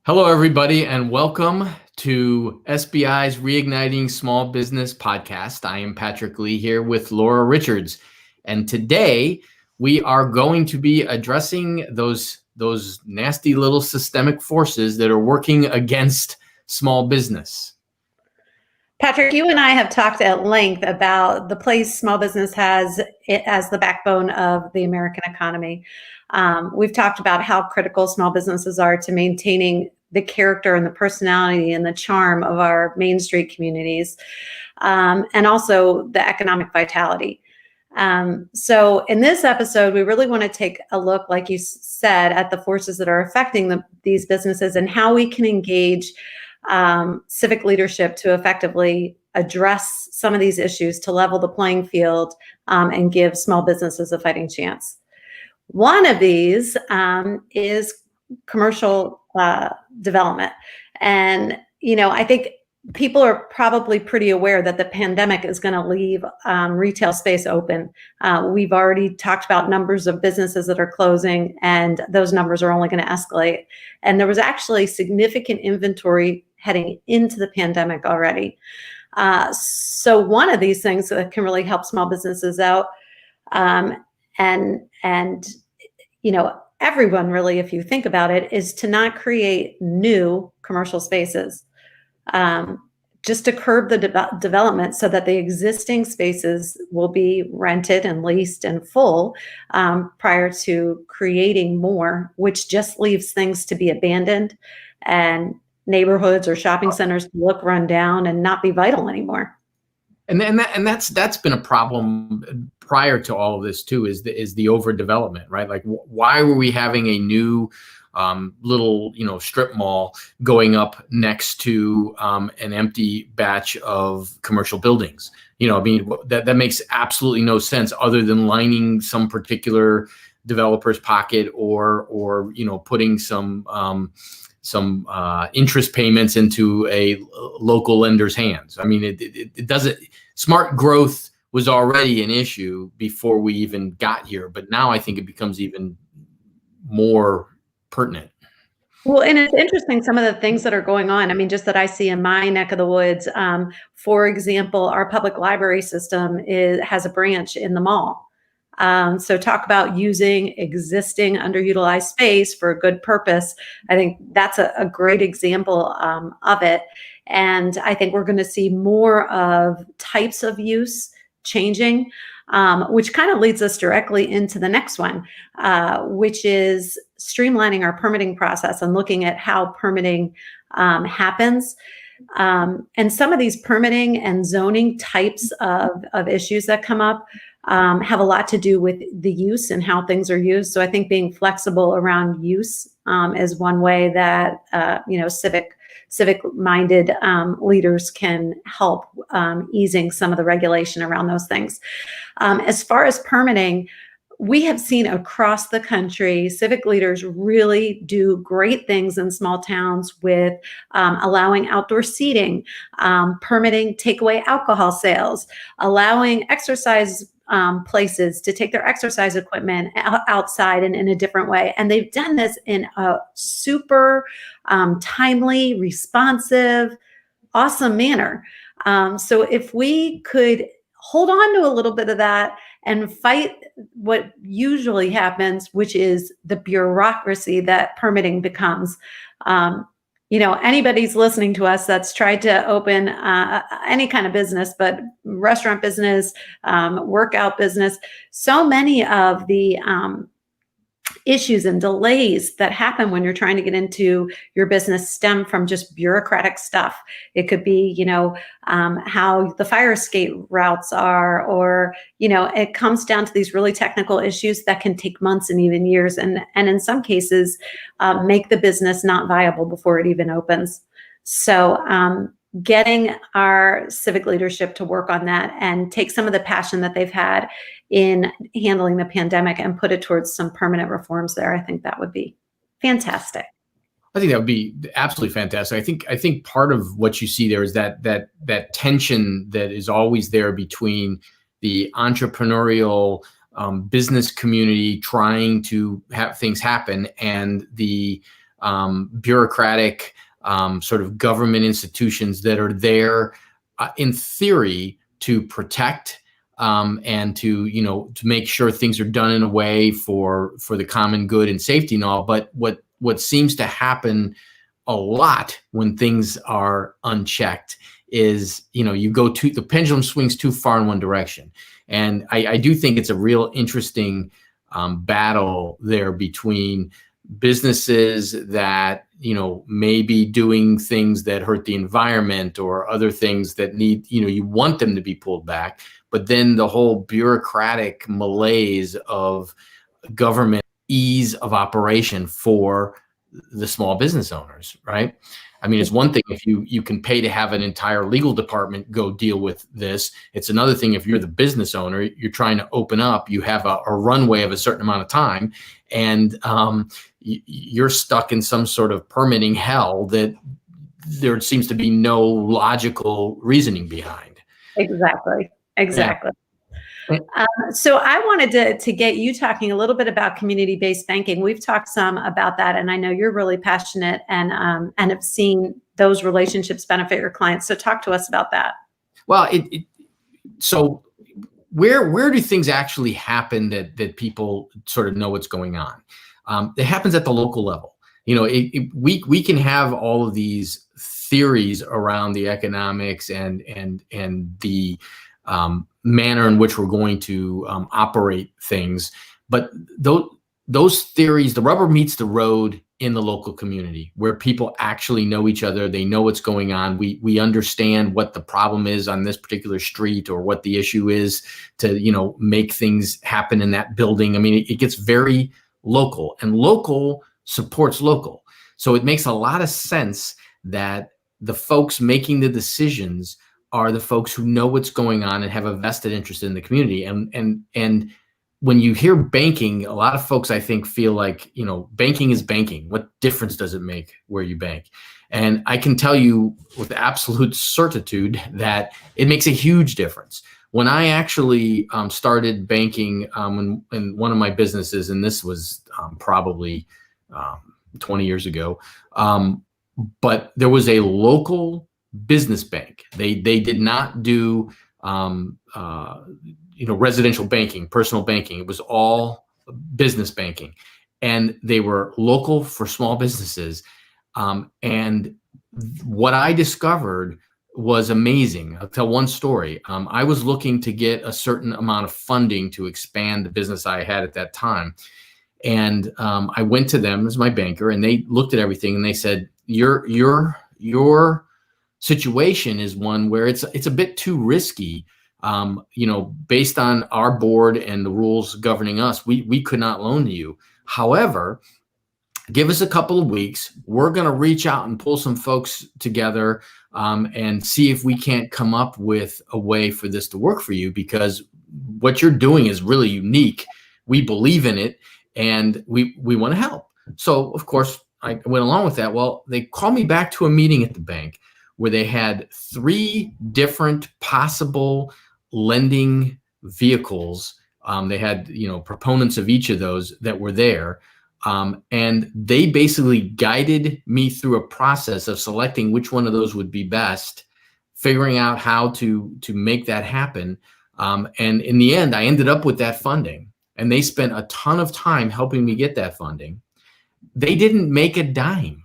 Hello, everybody, and welcome to SBI's Reigniting Small Business podcast. I am Patrick Lee here with Laura Richards, and today we are going to be addressing those nasty little systemic forces that are working against small business. Patrick, you and I have talked at length about the place small business has as the backbone of the American economy. We've talked about how critical small businesses are to maintaining the character and the personality and the charm of our Main Street communities, and also the economic vitality. So in this episode, we really want to take a look, like you said, at the forces that are affecting these businesses and how we can engage civic leadership to effectively address some of these issues to level the playing field and give small businesses a fighting chance. One of these is commercial development. And, I think people are probably pretty aware that the pandemic is going to leave retail space open. We've already talked about numbers of businesses that are closing, and those numbers are only going to escalate. And there was actually significant inventory heading into the pandemic already. So one of these things that can really help small businesses out, everyone really, if you think about it, is to not create new commercial spaces, just to curb the development so that the existing spaces will be rented and leased and full prior to creating more, which just leaves things to be abandoned and neighborhoods or shopping centers to look run down and not be vital anymore. And that's been a problem prior to all of this too, is the overdevelopment, right? Like, why were we having a new little strip mall going up next to an empty batch of commercial buildings? That makes absolutely no sense, other than lining some particular developer's pocket or putting some interest payments into a local lender's hands. I mean, it doesn't. Smart growth was already an issue before we even got here, but now I think it becomes even more pertinent. Well, and it's interesting, some of the things that are going on. I mean, just that I see in my neck of the woods. For example, our public library system has a branch in the mall. So talk about using existing underutilized space for a good purpose. I think that's a great example of it. And I think we're going to see more of types of use changing, which kind of leads us directly into the next one, which is streamlining our permitting process and looking at how permitting happens. And some of these permitting and zoning types of issues that come up have a lot to do with the use and how things are used. So I think being flexible around use is one way that civic-minded leaders can help easing some of the regulation around those things. As far as permitting, we have seen across the country, civic leaders really do great things in small towns with allowing outdoor seating, permitting takeaway alcohol sales, allowing exercise places to take their exercise equipment outside and in a different way. And they've done this in a super timely, responsive, awesome manner. So if we could hold on to a little bit of that and fight what usually happens, which is the bureaucracy that permitting becomes. Anybody's listening to us that's tried to open any kind of business, but restaurant business, workout business, so many of the issues and delays that happen when you're trying to get into your business stem from just bureaucratic stuff. It could be, how the fire escape routes are, or, it comes down to these really technical issues that can take months and even years. And in some cases, make the business not viable before it even opens. So getting our civic leadership to work on that and take some of the passion that they've had in handling the pandemic and put it towards some permanent reforms there, I think that would be fantastic. I think that would be absolutely fantastic. I think part of what you see there is that tension that is always there between the entrepreneurial business community trying to have things happen and the bureaucratic sort of government institutions that are there in theory to protect and to make sure things are done in a way for the common good and safety and all. But what seems to happen a lot when things are unchecked is the pendulum swings too far in one direction. And I do think it's a real interesting battle there between businesses that may be doing things that hurt the environment or other things that need, you want them to be pulled back, but then the whole bureaucratic malaise of government ease of operation for the small business owners, right? I mean, it's one thing if you can pay to have an entire legal department go deal with this. It's another thing if you're the business owner, you're trying to open up, you have a runway of a certain amount of time, and you're stuck in some sort of permitting hell that there seems to be no logical reasoning behind. Exactly. Yeah. So I wanted to get you talking a little bit about community-based banking. We've talked some about that, and I know you're really passionate and have seen those relationships benefit your clients. So talk to us about that. Well, so where do things actually happen that people sort of know what's going on? It happens at the local level. We can have all of these theories around the economics and the manner in which we're going to operate things. But those theories, the rubber meets the road in the local community where people actually know each other. They know what's going on. We understand what the problem is on this particular street or what the issue is to, make things happen in that building. I mean, it gets very local, and local supports local. So it makes a lot of sense that the folks making the decisions are the folks who know what's going on and have a vested interest in the community. And when you hear banking, a lot of folks, I think, feel like, banking is banking. What difference does it make where you bank? And I can tell you with absolute certitude that it makes a huge difference. When I actually started banking in one of my businesses, and this was probably 20 years ago, but there was a local business bank. They did not do residential banking, personal banking. It was all business banking, and they were local for small businesses. And what I discovered was amazing. I'll tell one story. I was looking to get a certain amount of funding to expand the business I had at that time. And I went to them as my banker, and they looked at everything and they said, your situation is one where it's a bit too risky. Based on our board and the rules governing us, we could not loan to you. However, give us a couple of weeks. We're going to reach out and pull some folks together and see if we can't come up with a way for this to work for you, because what you're doing is really unique. We believe in it, and we want to help. So, of course, I went along with that. Well, they called me back to a meeting at the bank where they had 3 different possible lending vehicles. They had, proponents of each of those that were there. And they basically guided me through a process of selecting which one of those would be best, figuring out how to make that happen. And in the end, I ended up with that funding, and they spent a ton of time helping me get that funding. They didn't make a dime.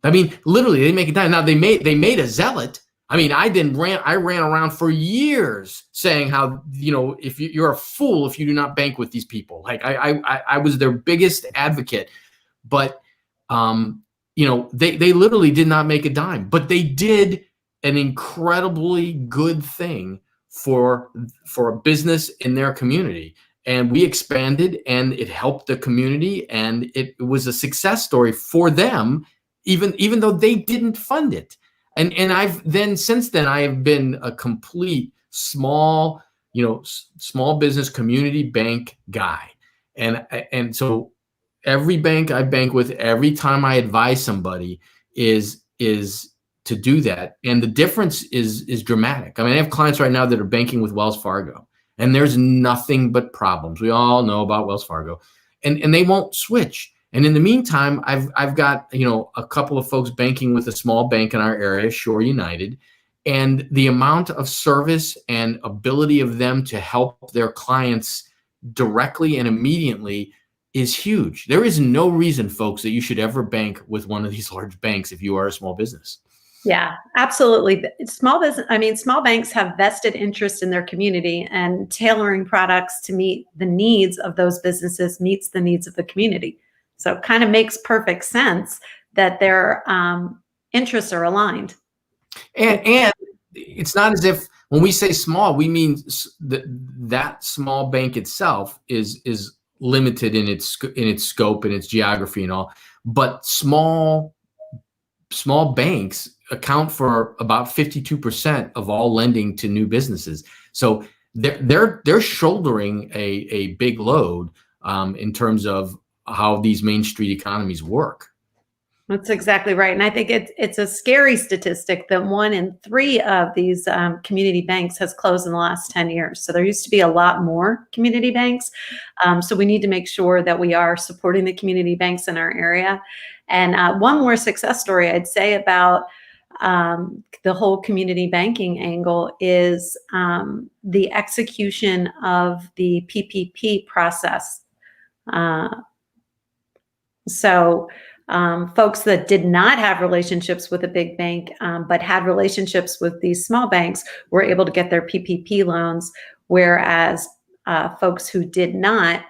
I mean, literally, they make a dime. Now they made a zealot. I mean, I ran around for years saying how, if you're a fool if you do not bank with these people. Like I was their biggest advocate, but they literally did not make a dime, but they did an incredibly good thing for a business in their community. And we expanded, and it helped the community, and it was a success story for them, even though they didn't fund it. And since then I have been a complete small business community bank guy. And so every bank I bank with, every time I advise somebody is to do that. And the difference is dramatic. I mean, I have clients right now that are banking with Wells Fargo, and there's nothing but problems. We all know about Wells Fargo, and they won't switch. And in the meantime, I've got, a couple of folks banking with a small bank in our area, Shore United, and the amount of service and ability of them to help their clients directly and immediately is huge. There is no reason, folks, that you should ever bank with one of these large banks if you are a small business. Yeah, absolutely. Small banks have vested interest in their community, and tailoring products to meet the needs of those businesses meets the needs of the community. So it kind of makes perfect sense that their interests are aligned. And it's not as if when we say small, we mean that small bank itself is limited in its scope and its geography and all. But small banks account for about 52% of all lending to new businesses. So they're shouldering a big load in terms of how these Main Street economies work. That's exactly right. And I think it's a scary statistic that 1 in 3 of these community banks has closed in the last 10 years. So there used to be a lot more community banks. So we need to make sure that we are supporting the community banks in our area. And one more success story I'd say about the whole community banking angle is the execution of the PPP process. Folks that did not have relationships with a big bank, but had relationships with these small banks, were able to get their PPP loans, whereas folks who did not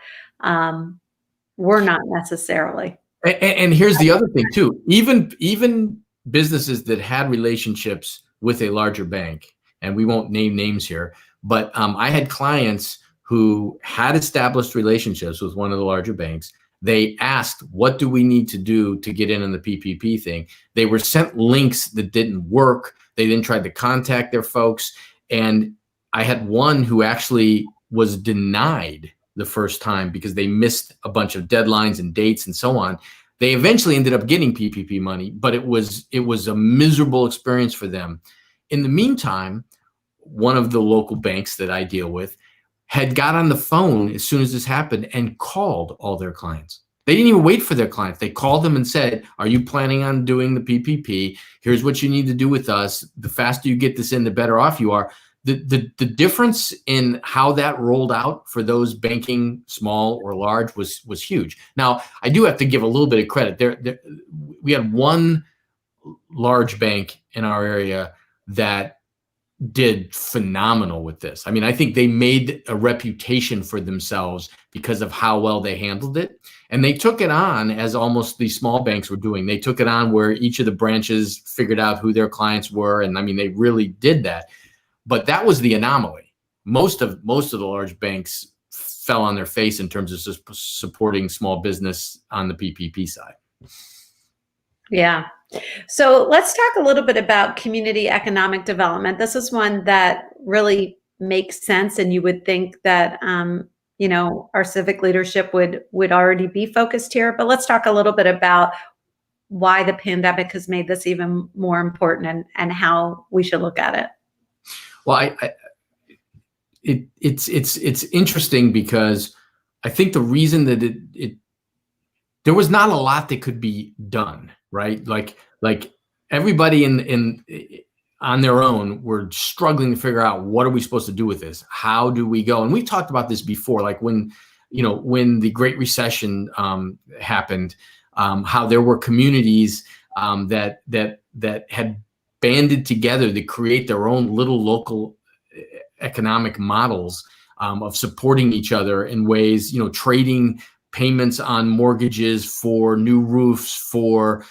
were not necessarily. And here's the other thing too. Even businesses that had relationships with a larger bank, and we won't name names here, but I had clients who had established relationships with one of the larger banks. They asked, what do we need to do to get in on the PPP thing? They were sent links that didn't work. They then tried to contact their folks. And I had one who actually was denied the first time because they missed a bunch of deadlines and dates and so on. They eventually ended up getting PPP money, but it was a miserable experience for them. In the meantime, one of the local banks that I deal with had got on the phone as soon as this happened and called all their clients. They didn't even wait for their clients. They called them and said, are you planning on doing the PPP? Here's what you need to do with us. The faster you get this in, the better off you are. The difference in how that rolled out for those banking, small or large, was huge. Now, I do have to give a little bit of credit. We had one large bank in our area that did phenomenal with this. I mean, I think they made a reputation for themselves because of how well they handled it. And they took it on as almost the small banks were doing. They took it on where each of the branches figured out who their clients were. And I mean, they really did that. But that was the anomaly. Most of the large banks fell on their face in terms of supporting small business on the PPP side. Yeah. So let's talk a little bit about community economic development. This is one that really makes sense, and you would think that our civic leadership would already be focused here. But let's talk a little bit about why the pandemic has made this even more important and how we should look at it. Well, it's interesting because I think the reason that there was not a lot that could be done, right? Like everybody on their own were struggling to figure out, what are we supposed to do with this? How do we go? And we talked about this before, like when the Great Recession happened, how there were communities that had banded together to create their own little local economic models of supporting each other in ways, trading payments on mortgages for new roofs, for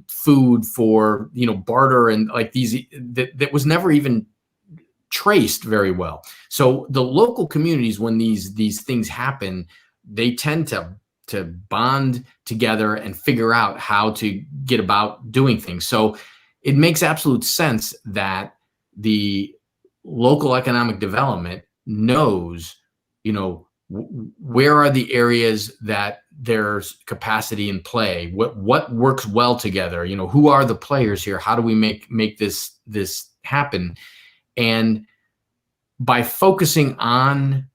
food, for barter, and like these that was never even traced very well. So the local communities, when these things happen, they tend to bond together and figure out how to get about doing things. So it makes absolute sense that the local economic development knows, where are the areas that there's capacity in play? What works well together? Who are the players here? How do we make this happen? And by focusing on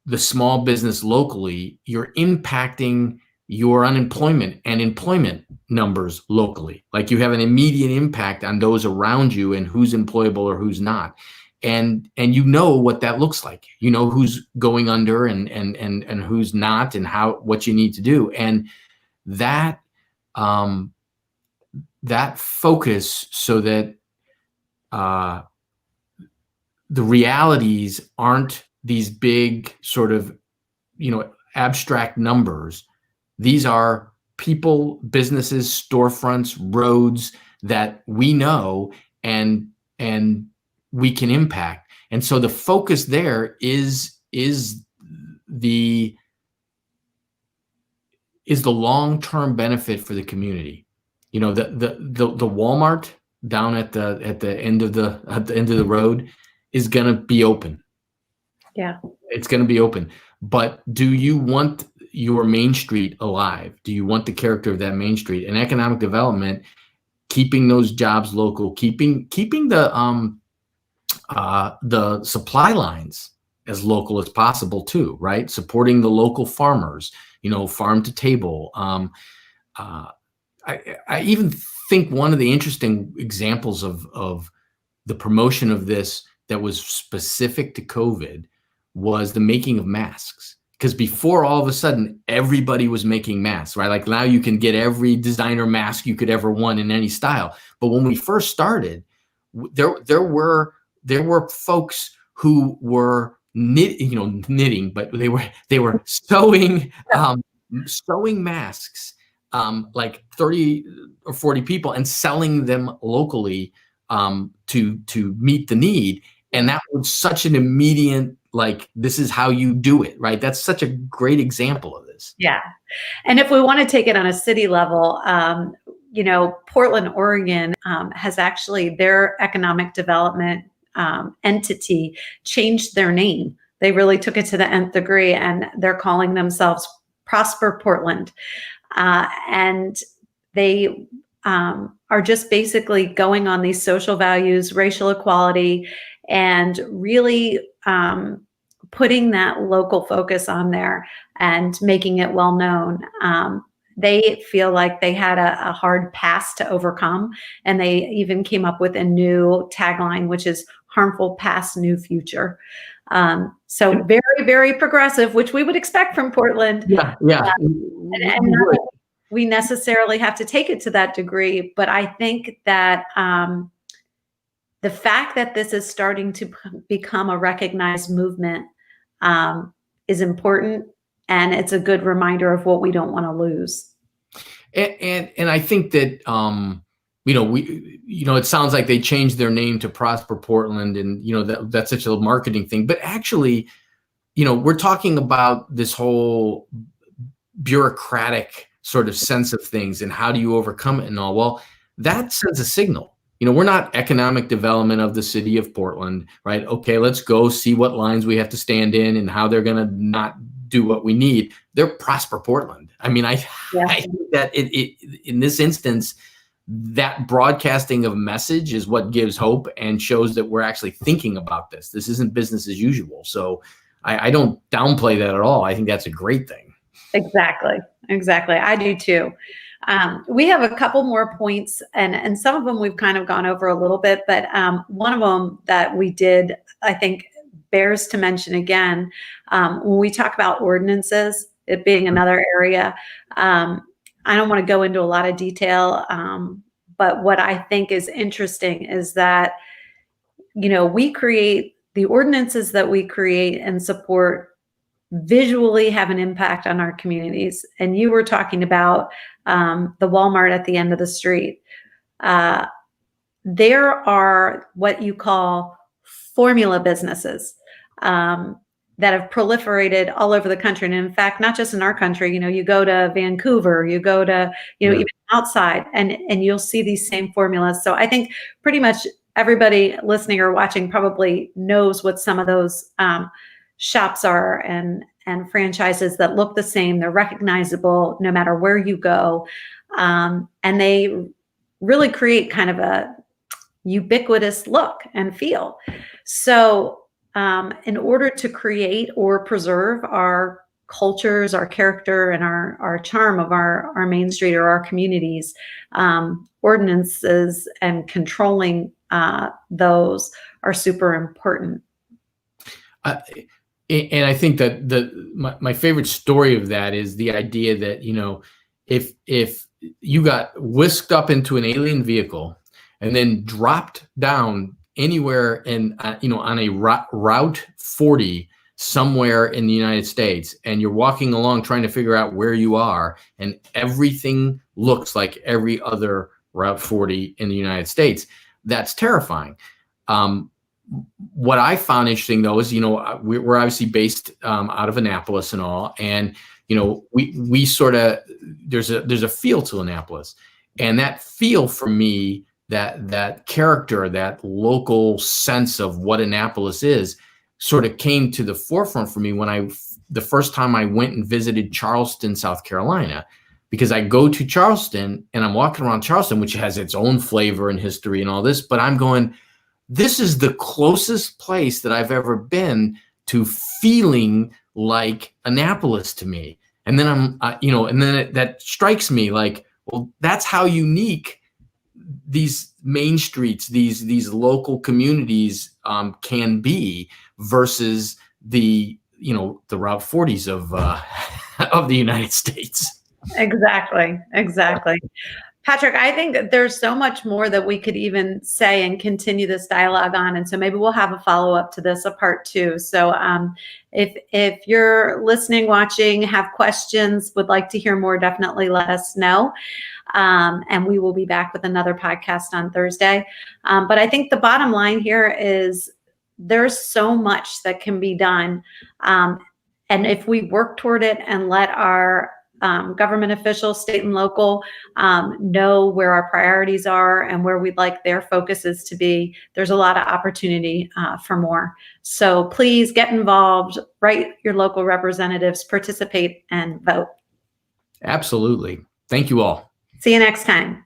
the small business locally, you're impacting your unemployment and employment numbers locally. Like you have an immediate impact on those around you and who's employable or who's not. And you know what that looks like. You know who's going under and who's not, and what you need to do. And that that focus, so that the realities aren't these big sort of, abstract numbers. These are people, businesses, storefronts, roads that we know and we can impact. And so the focus there is the long-term benefit for the community. The Walmart down at the end of the road is going to be open. Yeah. It's going to be open. But do you want your Main Street alive? Do you want the character of that Main Street and economic development, keeping those jobs local, keeping the supply lines as local as possible too, right? Supporting the local farmers, farm to table. I even think one of the interesting examples of the promotion of this that was specific to COVID was the making of masks. Because before, all of a sudden, everybody was making masks, right? Like now you can get every designer mask you could ever want in any style. But when we first started, there were folks who were knitting, but they were sewing masks, like 30 or 40 people, and selling them locally to meet the need. And that was such an immediate, like, this is how you do it, right? That's such a great example of this. Yeah. And if we want to take it on a city level, Portland, Oregon has actually, their economic development entity changed their name. They really took it to the nth degree, and they're calling themselves Prosper Portland. And they are just basically going on these social values, racial equality, and really putting that local focus on there and making it well known. They feel like they had a hard past to overcome, and they even came up with a new tagline, which is harmful past, new future. So very, very progressive, which we would expect from Portland. Yeah. And we necessarily have to take it to that degree, but I think that the fact that this is starting to become a recognized movement is important, and it's a good reminder of what we don't want to lose. And I think that it sounds like they changed their name to Prosper Portland, and that's such a marketing thing. But actually, we're talking about this whole bureaucratic sort of sense of things and how do you overcome it and all. Well, that sends a signal. We're not economic development of the city of Portland, right? Okay, let's go see what lines we have to stand in and how they're going to not do what we need. They're Prosper Portland. I mean, I think that in this instance, that broadcasting of message is what gives hope and shows that we're actually thinking about this. This isn't business as usual. So I don't downplay that at all. I think that's a great thing. Exactly. I do too. We have a couple more points, and some of them we've kind of gone over a little bit, but one of them that we did, I think, bears to mention again, when we talk about ordinances, it being another area. I don't want to go into a lot of detail, but what I think is interesting is that, we create the ordinances that we create and support visually have an impact on our communities. And you were talking about the Walmart at the end of the street. There are what you call formula businesses that have proliferated all over the country. And in fact, not just in our country, you go to Vancouver, you go to, even outside, and you'll see these same formulas. So I think pretty much everybody listening or watching probably knows what some of those shops are and franchises that look the same. They're recognizable no matter where you go. And they really create kind of a ubiquitous look and feel. So in order to create or preserve our cultures, our character, and our charm of our Main Street or our communities, ordinances and controlling those are super important. And I think that my favorite story of that is the idea that, if you got whisked up into an alien vehicle and then dropped down anywhere in, on a Route 40 somewhere in the United States, and you're walking along trying to figure out where you are, and everything looks like every other Route 40 in the United States, that's terrifying. What I found interesting, though, is, we're obviously based out of Annapolis and all, and we sort of, there's a feel to Annapolis, and that feel for me, that character, that local sense of what Annapolis is, sort of came to the forefront for me when the first time I went and visited Charleston, South Carolina, because I go to Charleston and I'm walking around Charleston, which has its own flavor and history and all this, but I'm going, this is the closest place that I've ever been to feeling like Annapolis to me. And then that strikes me like, well, that's how unique these main streets, these local communities can be versus the Route 40s of the United States. Exactly. Patrick, I think that there's so much more that we could even say and continue this dialogue on. And so maybe we'll have a follow-up to this, a part 2. So if you're listening, watching, have questions, would like to hear more, definitely let us know. And we will be back with another podcast on Thursday. But I think the bottom line here is there's so much that can be done. And if we work toward it and let our government officials, state and local, know where our priorities are and where we'd like their focuses to be, there's a lot of opportunity for more. So please get involved, write your local representatives, participate, and vote. Absolutely. Thank you all. See you next time.